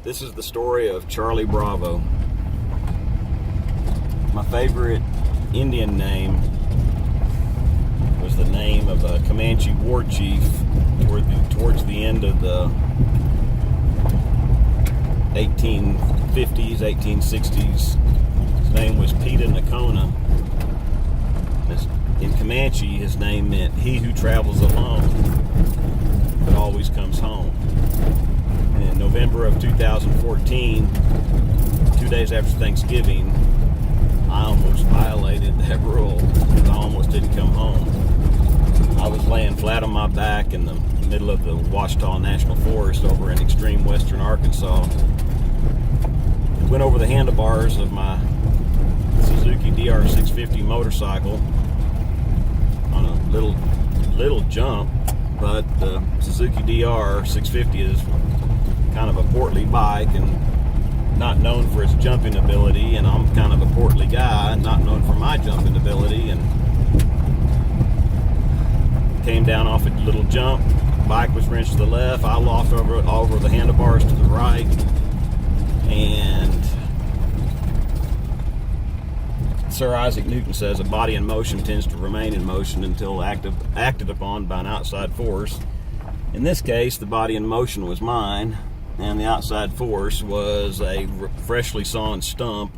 This is the story of Charlie Bravo. My favorite Indian name was the name of a Comanche war chief towards the end of the 1850s, 1860s. His name was Peta Nakona. In Comanche, his name meant "he who travels alone but always comes home." And in November of 2014, 2 days after Thanksgiving, I almost violated that rule because I almost didn't come home. I was laying flat on my back in the middle of the Ouachita National Forest over in extreme western Arkansas. I went over the handlebars of my Suzuki DR650 motorcycle on a little jump, but the Suzuki DR650 is kind of a portly bike and not known for its jumping ability, and I'm kind of a portly guy, not known for my jumping ability, and came down off a little jump. Bike was wrenched to the left. I lost over the handlebars to the right, and Sir Isaac Newton says a body in motion tends to remain in motion until acted upon by an outside force. In this case, the body in motion was mine, and the outside force was a freshly sawn stump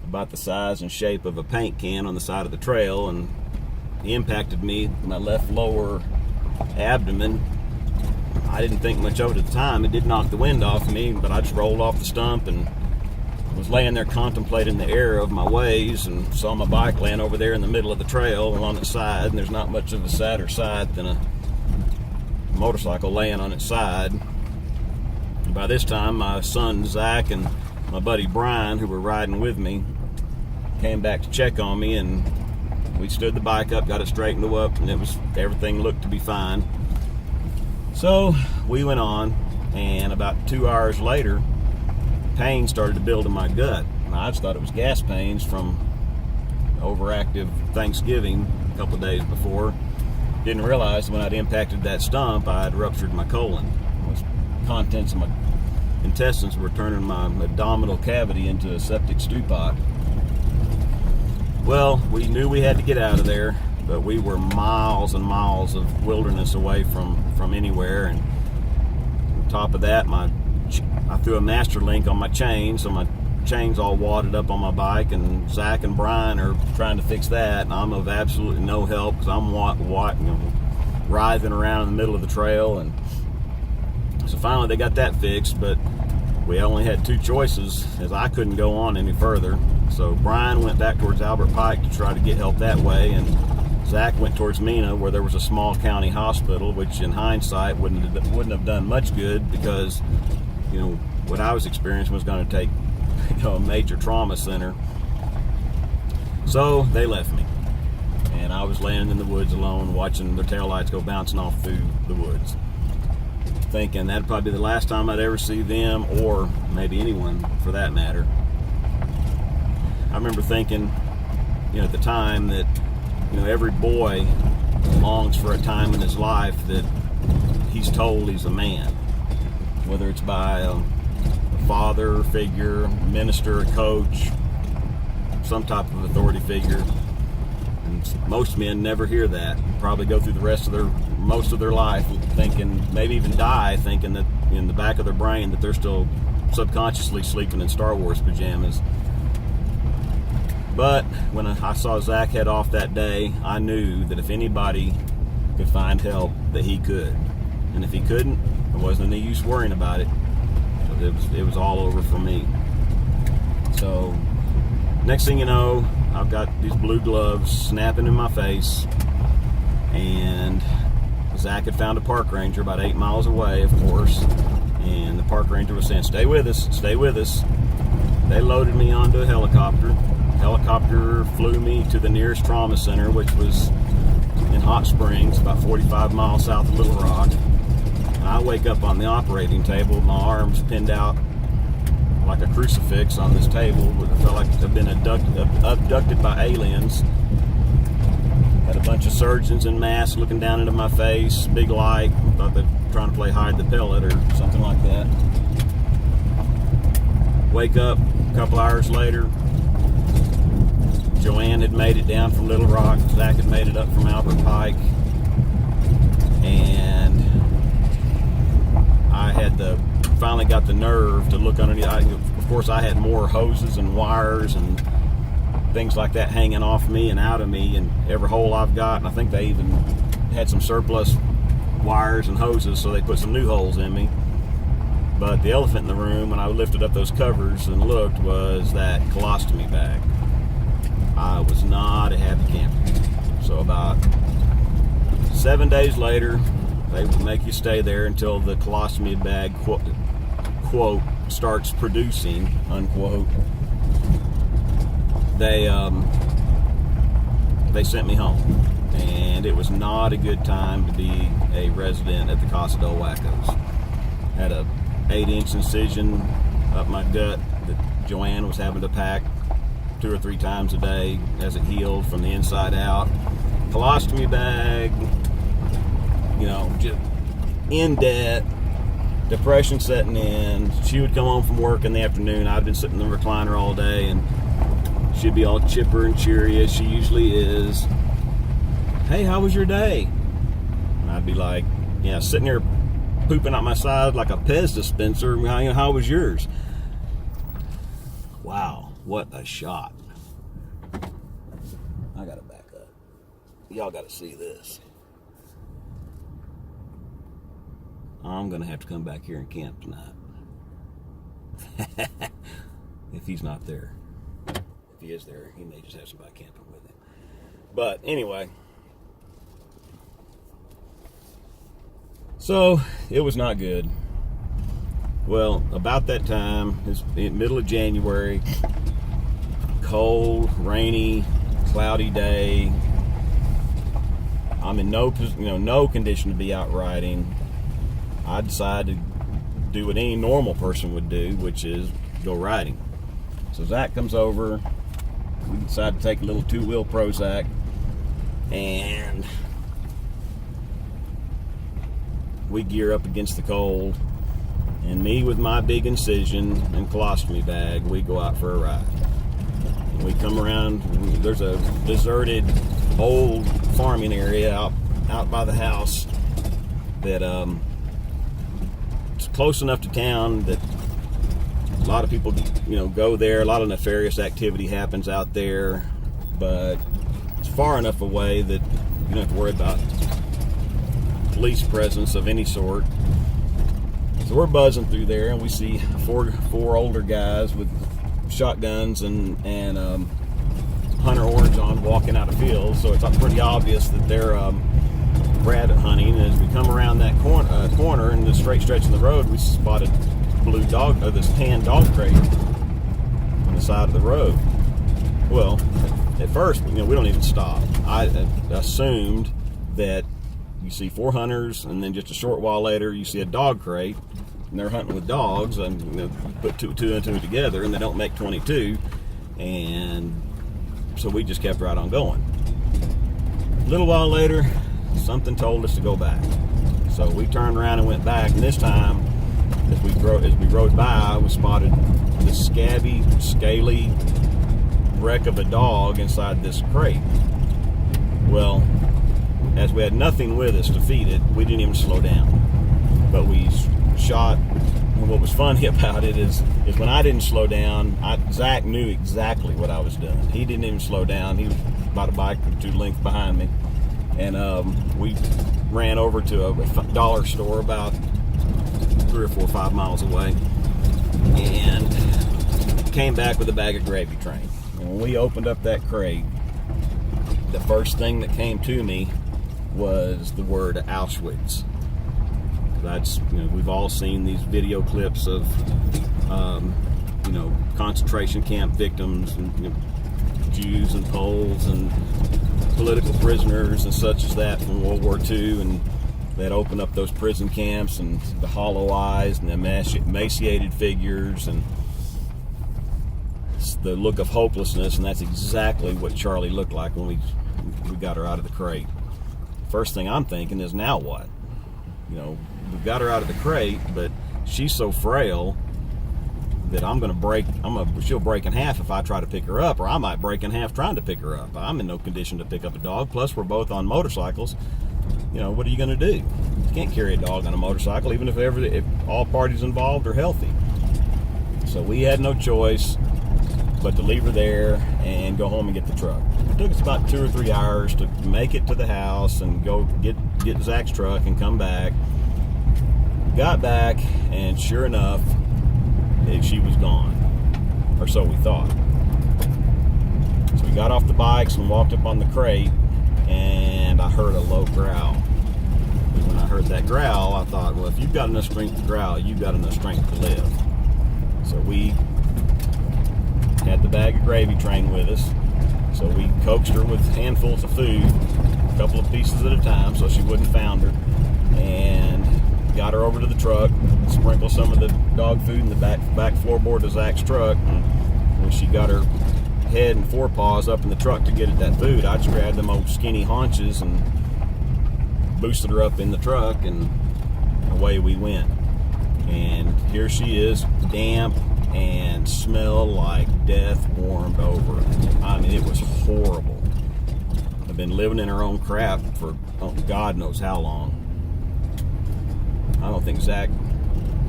about the size and shape of a paint can on the side of the trail, and he impacted me, my left lower abdomen. I didn't think much of it at the time. It did knock the wind off me, but I just rolled off the stump and was laying there contemplating the error of my ways, and saw my bike laying over there in the middle of the trail along its side, and there's not much of a sadder sight than a motorcycle laying on its side. And by this time, my son Zach and my buddy Brian, who were riding with me, came back to check on me, and we stood the bike up, got it straightened up, and everything looked to be fine. So we went on, and about 2 hours later, pain started to build in my gut. I just thought it was gas pains from overactive Thanksgiving a couple of days before. Didn't realize when I'd impacted that stump, I'd ruptured my colon. The contents of my intestines were turning my abdominal cavity into a septic stew pot. Well, we knew we had to get out of there, but we were miles and miles of wilderness away from anywhere. And on top of that, I threw a master link on my chain, so my chain's all wadded up on my bike, and Zach and Brian are trying to fix that, and I'm of absolutely no help because I'm writhing around in the middle of the trail. And so finally they got that fixed, but we only had two choices as I couldn't go on any further. So Brian went back towards Albert Pike to try to get help that way, and Zach went towards Mena, where there was a small county hospital, which in hindsight wouldn't have done much good because what I was experiencing was going to take a major trauma center. So they left me, and I was laying in the woods alone, watching their taillights go bouncing off through the woods, thinking that'd probably be the last time I'd ever see them, or maybe anyone for that matter. I remember thinking, at the time that, every boy longs for a time in his life that he's told he's a man, whether it's by a father figure, minister, a coach, some type of authority figure. And most men never hear that. Probably go through the rest of most of their life thinking, maybe even die thinking that in the back of their brain that they're still subconsciously sleeping in Star Wars pajamas. But when I saw Zach head off that day, I knew that if anybody could find help, that he could. And if he couldn't, there wasn't any use worrying about it. It was all over for me. So next thing you know, I've got these blue gloves snapping in my face, and Zach had found a park ranger about 8 miles away, of course, and the park ranger was saying, stay with us, stay with us. They loaded me onto a helicopter. Helicopter flew me to the nearest trauma center, which was in Hot Springs, about 45 miles south of Little Rock. And I wake up on the operating table, my arms pinned out like a crucifix on this table. I felt like I've been abducted by aliens. Had a bunch of surgeons in masks looking down into my face, big light. Thought they were trying to play hide the pellet or something like that. Wake up a couple hours later. Joanne had made it down from Little Rock. Zach had made it up from Albert Pike. And I had finally got the nerve to look underneath. Of course, I had more hoses and wires and things like that hanging off me and out of me in every hole I've got. And I think they even had some surplus wires and hoses, so they put some new holes in me. But the elephant in the room, when I lifted up those covers and looked, was that colostomy bag. I was not a happy camper. So about 7 days later, they would make you stay there until the colostomy bag, quote, starts producing, unquote. They sent me home. And it was not a good time to be a resident at the Casa del Huacos. Had a 8-inch incision up my gut that Joanne was having to pack 2 or 3 times a day as it healed from the inside out. Colostomy bag, just in debt, depression setting in. She would come home from work in the afternoon. I'd been sitting in the recliner all day, and she'd be all chipper and cheery as she usually is. Hey, how was your day? And I'd be like, sitting here pooping out my side like a Pez dispenser. How was yours? Wow, what a shot. I gotta back up. Y'all gotta see this. I'm gonna have to come back here and camp tonight. If he's not there. If he is there, he may just have somebody camping with him. But anyway. So, it was not good. Well, about that time, it's in middle of January, cold, rainy, cloudy day. I'm in no condition to be out riding. I decided to do what any normal person would do, which is go riding. So Zach comes over. We decide to take a little 2-wheel Prozac, and we gear up against the cold, and me with my big incision and colostomy bag, we go out for a ride. And we come around, there's a deserted old farming area out by the house that it's close enough to town that a lot of people go there. A lot of nefarious activity happens out there, but it's far enough away that you don't have to worry about police presence of any sort. So we're buzzing through there, and we see four older guys with shotguns and hunter horns on walking out of fields. So it's pretty obvious that they're rabbit hunting. And as we come around that corner in the straight stretch of the road, we spotted this tan dog crate on the side of the road. Well, at first, we don't even stop. I assumed that you see 4 hunters, and then just a short while later, you see a dog crate, and they're hunting with dogs, and put two and two together, and they don't make 22, and so we just kept right on going. A little while later, something told us to go back, so we turned around and went back, and this time, as we rode by, we spotted this scabby, scaly wreck of a dog inside this crate. Well, as we had nothing with us to feed it, we didn't even slow down. But we shot, and what was funny about it is when I didn't slow down, Zach knew exactly what I was doing. He didn't even slow down. He was about a bike or 2 lengths behind me. And we ran over to a dollar store about 3 or 4 or 5 miles away, and came back with a bag of gravy train. And when we opened up that crate, the first thing that came to me was the word Auschwitz. We've all seen these video clips of concentration camp victims, and Jews and Poles and political prisoners and such as that from World War II, and that open up those prison camps, and the hollow eyes and the emaciated figures and the look of hopelessness. And that's exactly what Charlie looked like when we got her out of the crate. First thing I'm thinking is, now what? We've got her out of the crate, but she's so frail that she'll break in half if I try to pick her up, or I might break in half trying to pick her up. I'm in no condition to pick up a dog. Plus, we're both on motorcycles. What are you going to do? You can't carry a dog on a motorcycle, even if all parties involved are healthy. So we had no choice but to leave her there and go home and get the truck. It took us about 2 or 3 hours to make it to the house and go get Zach's truck and come back. Got back, and sure enough, she was gone, or so we thought. So we got off the bikes and walked up on the crate, and I heard a low growl. And when I heard that growl, I thought, well, if you've got enough strength to growl, you've got enough strength to live. So we had the bag of gravy train with us. So we coaxed her with handfuls of food, a couple of pieces at a time, so she wouldn't founder, and got her over to the truck, sprinkled some of the dog food in the back floorboard of Zach's truck. And when she got her head and forepaws up in the truck to get at that food, I just grabbed them old skinny haunches and boosted her up in the truck, and away we went. And here she is, damp and smell like death warmed over. I mean, it was horrible. I've been living in her own crap for God knows how long. I don't think Zach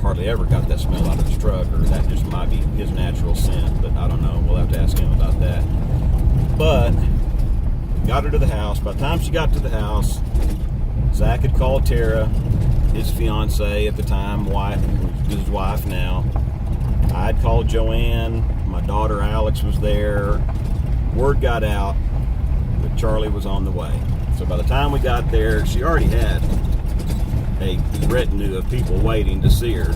hardly ever got that smell out of his truck, or that just might be his natural scent, but I don't know. We'll have to ask him about that. But got her to the house. By the time she got to the house, Zach had called Tara, his fiance at the time, his wife now. I had called Joanne. My daughter Alex was there. Word got out that Charlie was on the way. So by the time we got there, she already had a retinue of people waiting to see her,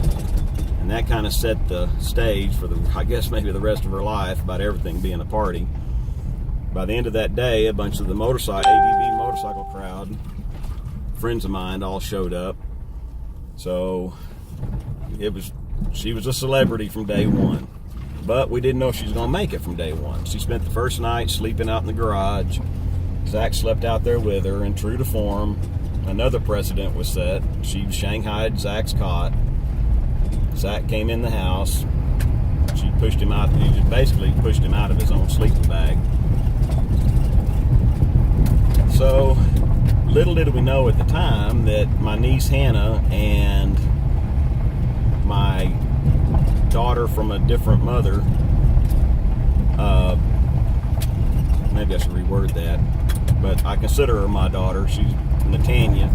and that kind of set the stage for I guess maybe the rest of her life, about everything being a party. By the end of that day, a bunch of the ADV motorcycle crowd, friends of mine, all showed up. So she was a celebrity from day one, but we didn't know she was going to make it from day one. She spent the first night sleeping out in the garage. Zach slept out there with her, and true to form, another precedent was set. She shanghaied Zach's cot. Zach came in the house. She pushed him out. He just basically pushed him out of his own sleeping bag. So little did we know at the time that my niece Hannah and my daughter from a different mother, maybe I should reword that, but I consider her my daughter. She's Natanya.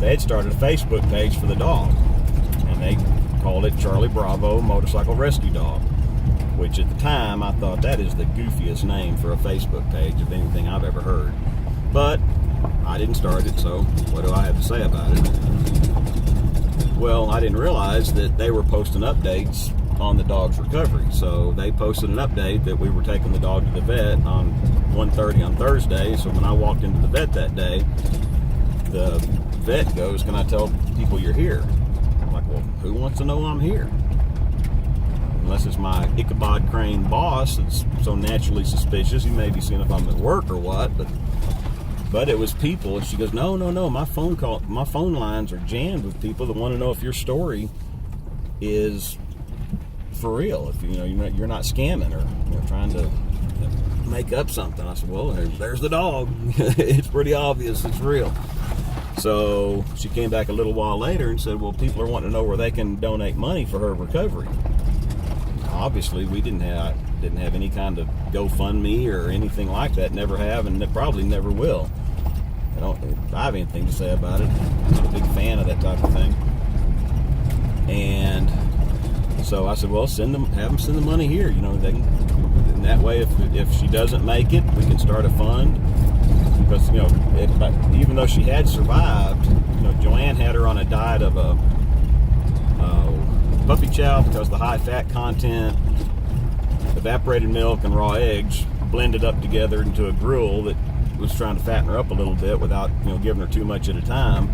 They had started a Facebook page for the dog, and they called it Charlie Bravo Motorcycle Rescue Dog, which at the time I thought that is the goofiest name for a Facebook page of anything I've ever heard. But I didn't start it, so what do I have to say about it? Well, I didn't realize that they were posting updates on the dog's recovery. So they posted an update that we were taking the dog to the vet on 1:30 on Thursday. So when I walked into the vet that day, the vet goes, "Can I tell people you're here?" I'm like, "Well, who wants to know I'm here? Unless it's my Ichabod Crane boss that's so naturally suspicious. He may be seeing if I'm at work or what, but it was people." And she goes, no, my phone lines are jammed with people that want to know if your story is for real, if you're not scamming or trying to make up something. I said, well, there's the dog. It's pretty obvious it's real. So she came back a little while later and said, well, people are wanting to know where they can donate money for her recovery. Obviously, we didn't have any kind of GoFundMe or anything like that. Never have, and probably never will. I have anything to say about it. I'm not a big fan of that type of thing. And so I said, well, have them send the money here. They can, and that way, if she doesn't make it, we can start a fund. Because even though she had survived, Joanne had her on a diet of a puppy chow, because the high fat content, evaporated milk and raw eggs blended up together into a gruel that was trying to fatten her up a little bit without giving her too much at a time.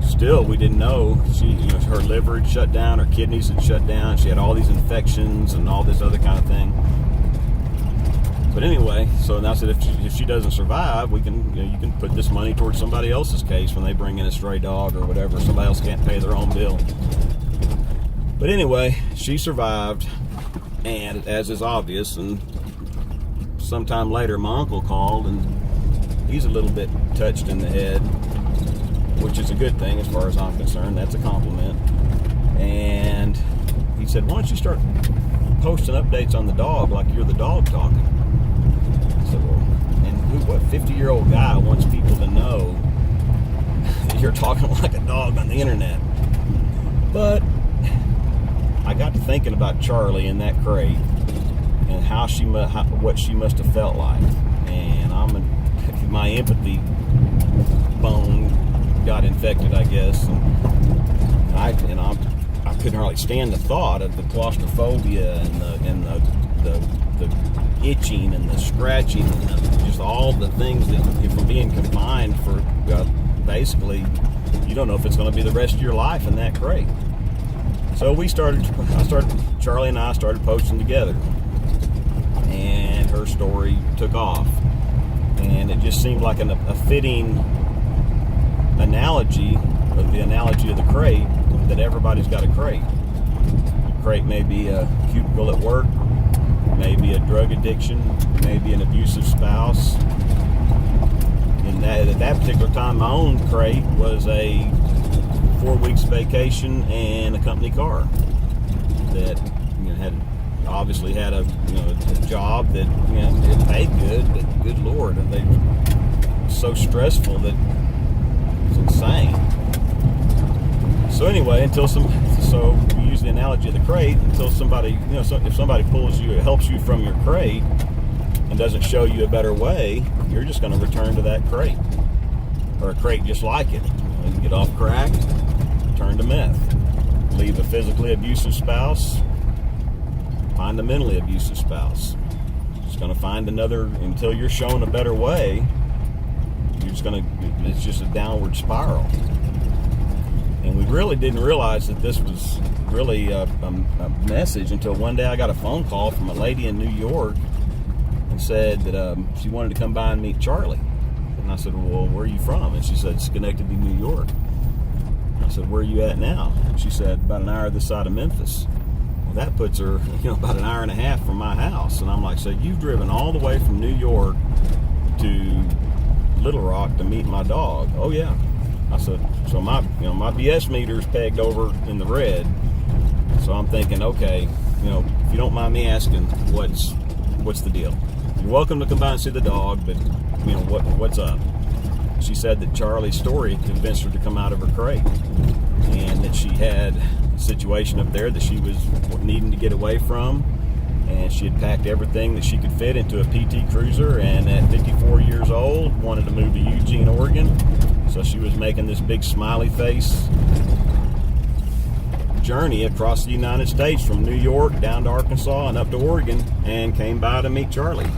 Still, we didn't know her liver had shut down, her kidneys had shut down, she had all these infections and all this other kind of thing. But anyway, so now I said, if she doesn't survive, we can you can put this money towards somebody else's case when they bring in a stray dog or whatever. Somebody else can't pay their own bill. But anyway, she survived. And as is obvious, and sometime later my uncle called, and he's a little bit touched in the head, which is a good thing as far as I'm concerned. That's a compliment. And he said, why don't you start posting updates on the dog like you're the dog talking? I said, well, and what 50-year-old guy wants people to know that you're talking like a dog on the internet? But I got to thinking about Charlie in that crate and what she must have felt like, and my empathy bone got infected, I guess, and I couldn't hardly stand the thought of the claustrophobia and the itching and the scratching and just all the things that from being confined for basically, you don't know if it's going to be the rest of your life in that crate. So Charlie and I started posting together, and her story took off, and it just seemed like a fitting analogy of the crate, that everybody's got a crate. A crate may be a cubicle at work, maybe a drug addiction, maybe an abusive spouse. And at that particular time, my own crate was a 4 weeks vacation and a company car that obviously had a job that it paid good, but good Lord, and they were so stressful that it was insane. So anyway, so we use the analogy of the crate until somebody, if somebody pulls you, helps you from your crate and doesn't show you a better way, you're just going to return to that crate, or a crate just like it. You get off crack, turn to meth. Leave a physically abusive spouse, find a mentally abusive spouse. Just going to find another until you're shown a better way. It's just a downward spiral. And we really didn't realize that this was really a message until one day I got a phone call from a lady in New York and said that she wanted to come by and meet Charlie. And I said, well, where are you from? And she said, Schenectady, New York. And I said, where are you at now? And she said, about an hour this side of Memphis. Well, that puts her, about an hour and a half from my house. And I'm like, so you've driven all the way from New York to Little Rock to meet my dog? Oh, yeah. I said, so my BS meter's pegged over in the red. So I'm thinking, okay, if you don't mind me asking, what's the deal? You're welcome to come by and see the dog, but what's up? She said that Charlie's story convinced her to come out of her crate, and that she had a situation up there that she was needing to get away from, and she had packed everything that she could fit into a PT Cruiser, and at 54 years old wanted to move to Eugene, Oregon. So she was making this big smiley face journey across the United States from New York down to Arkansas and up to Oregon, and came by to meet Charlie.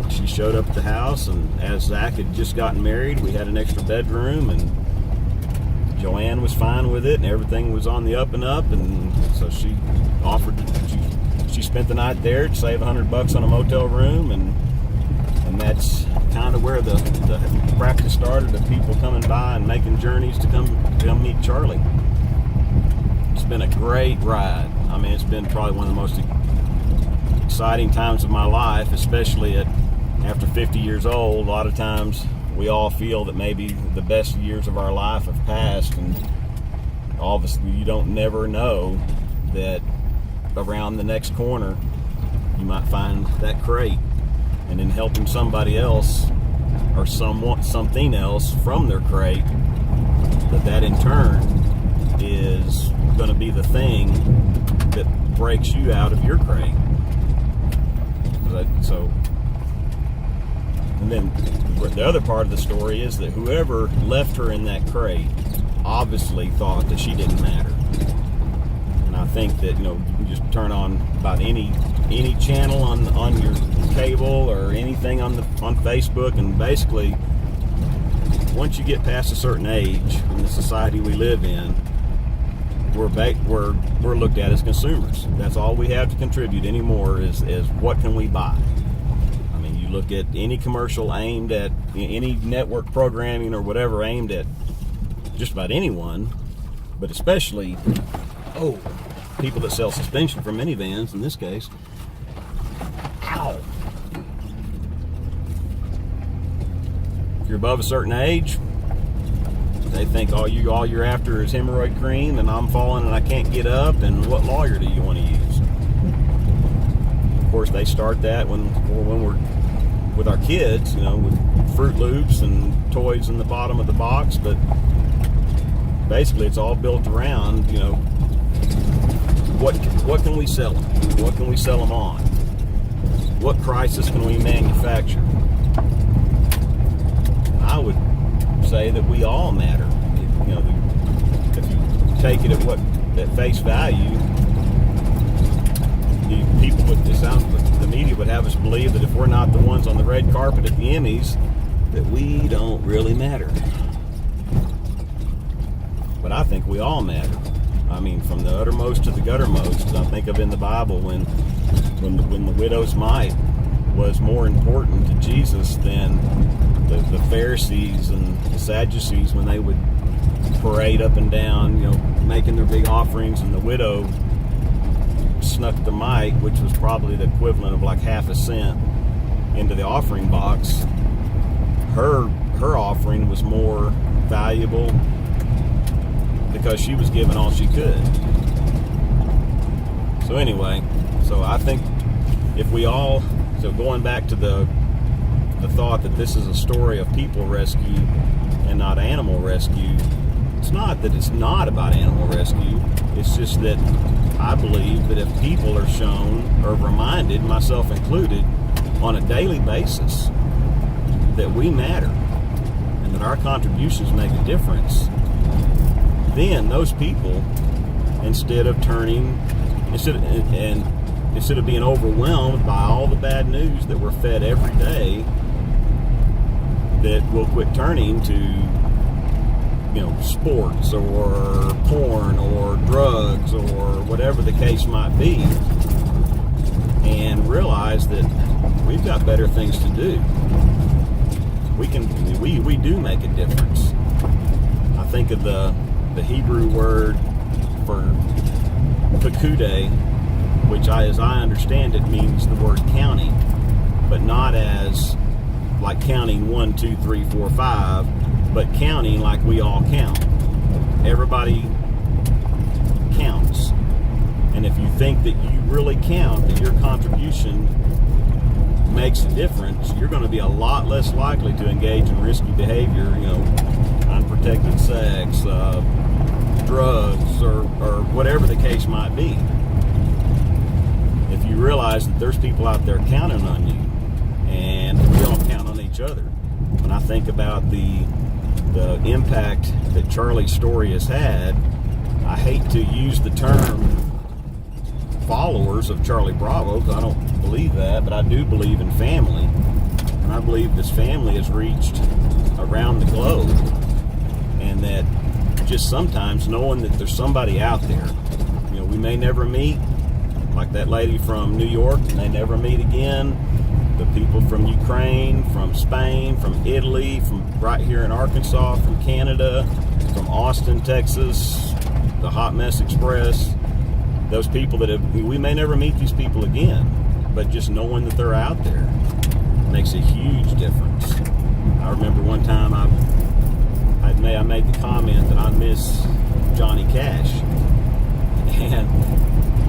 She showed up at the house, and as Zach had just gotten married, we had an extra bedroom, and Joanne was fine with it, and everything was on the up and up, and so she spent the night there to save $100 on a motel room, and that's kind of where the practice started of people coming by and making journeys to come meet Charlie. It's been a great ride. I mean, it's been probably one of the most exciting times of my life, especially after 50 years old. A lot of times we all feel that maybe the best years of our life have passed, and obviously you don't never know that around the next corner you might find that crate, and in helping somebody else or something else from their crate, that in turn is going to be the thing that breaks you out of your crate. So, and then the other part of the story is that whoever left her in that crate obviously thought that she didn't matter. And I think that you just turn on about any channel on your cable or anything on Facebook, and basically once you get past a certain age in the society we live in, we're looked at as consumers. That's all we have to contribute anymore is what can we buy. I mean, you look at any commercial aimed at any network programming or whatever aimed at just about anyone, but especially people that sell suspension for minivans in this case. Ow! If you're above a certain age, they think all you're after is hemorrhoid cream, and I'm falling and I can't get up, and what lawyer do you want to use? Of course, they start that when we're with our kids, with Fruit Loops and toys in the bottom of the box, but basically it's all built around, what can we sell them? What can we sell them on? What crisis can we manufacture? I would say that we all matter. If you take it at face value, the media would have us believe that if we're not the ones on the red carpet at the Emmys, that we don't really matter. But I think we all matter. I mean, from the uttermost to the guttermost. I think of in the Bible when the widow's mite was more important to Jesus than the Pharisees and the Sadducees, when they would parade up and down, making their big offerings, and the widow snuck the mite, which was probably the equivalent of like half a cent, into the offering box. Her offering was more valuable because she was given all she could. So anyway, I think if we all, going back to the thought that this is a story of people rescue and not animal rescue, it's not that it's not about animal rescue. It's just that I believe that if people are shown or reminded, myself included, on a daily basis that we matter and that our contributions make a difference, then those people, instead of being overwhelmed by all the bad news that we're fed every day, that we'll quit turning to sports or porn or drugs or whatever the case might be, and realize that we've got better things to do. We do make a difference. I think of the Hebrew word for pekude, which as I understand it means the word counting, but not as like counting 1, 2, 3, 4, 5, but counting like we all count. Everybody counts. And if you think that you really count, that your contribution makes a difference, you're going to be a lot less likely to engage in risky behavior, unprotected sex, drugs, or whatever the case might be. If you realize that there's people out there counting on you, and we all count on each other. When I think about the impact that Charlie's story has had, I hate to use the term followers of Charlie Bravo, because I don't believe that, but I do believe in family. And I believe this family has reached around the globe, and that just sometimes knowing that there's somebody out there, we may never meet, like that lady from New York, may never meet again. The people from Ukraine, from Spain, from Italy, from right here in Arkansas, from Canada, from Austin, Texas, the Hot Mess Express, those people we may never meet these people again, but just knowing that they're out there makes a huge difference. I remember one time I made the comment that I miss Johnny Cash, and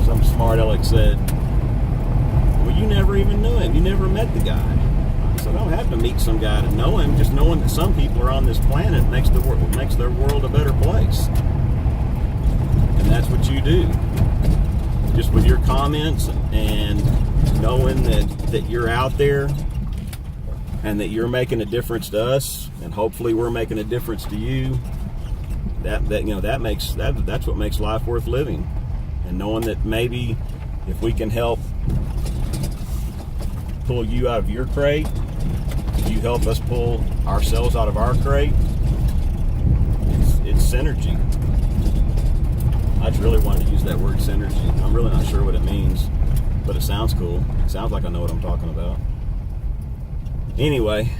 some smart aleck said, well, you never even knew him. You never met the guy. I said, I don't have to meet some guy to know him. Just knowing that some people are on this planet makes their world a better place. And that's what you do. Just with your comments and knowing that you're out there and that you're making a difference to us, and hopefully we're making a difference to you. That's what makes life worth living. And knowing that maybe if we can help pull you out of your crate, you help us pull ourselves out of our crate, it's synergy. I just really wanted to use that word synergy. I'm really not sure what it means, but it sounds cool. It sounds like I know what I'm talking about. Anyway,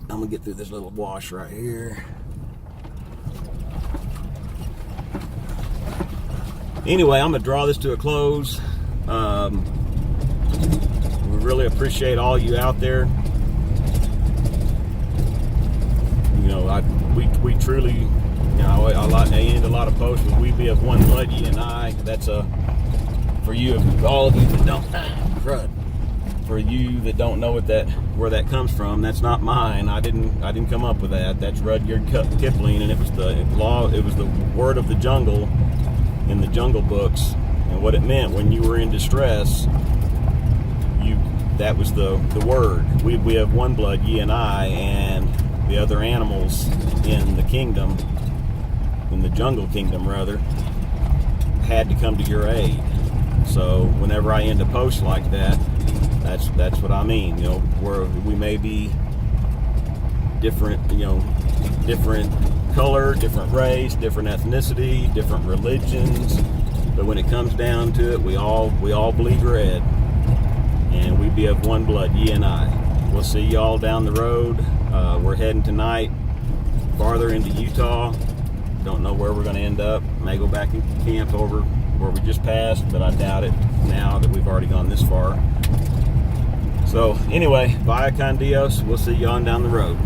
I'm gonna get through this little wash right here. Anyway, I'm gonna draw this to a close. we really appreciate all you out there. You know, we truly, you know, I end a lot of posts with "We be of one blood, ye and I." That's for you, all of you that don't, for you that don't know where that comes from. That's not mine. I didn't come up with that. That's Rudyard Kipling, and it was the word of the jungle in the Jungle Books, and what it meant when you were in distress. That was the word. We have one blood, ye and I, and the other animals in the kingdom, in the jungle kingdom rather, had to come to your aid. So whenever I end a post like that, that's what I mean. You know, where we may be different, you know, different color, different race, different ethnicity, different religions, but when it comes down to it, we all bleed red, and we be of one blood, ye and I. We'll see y'all down the road. We're heading tonight farther into Utah. Don't know where we're going to end up. May go back and camp over where we just passed, but I doubt it now that we've already gone this far. So anyway, via con Dios, we'll see you on down the road.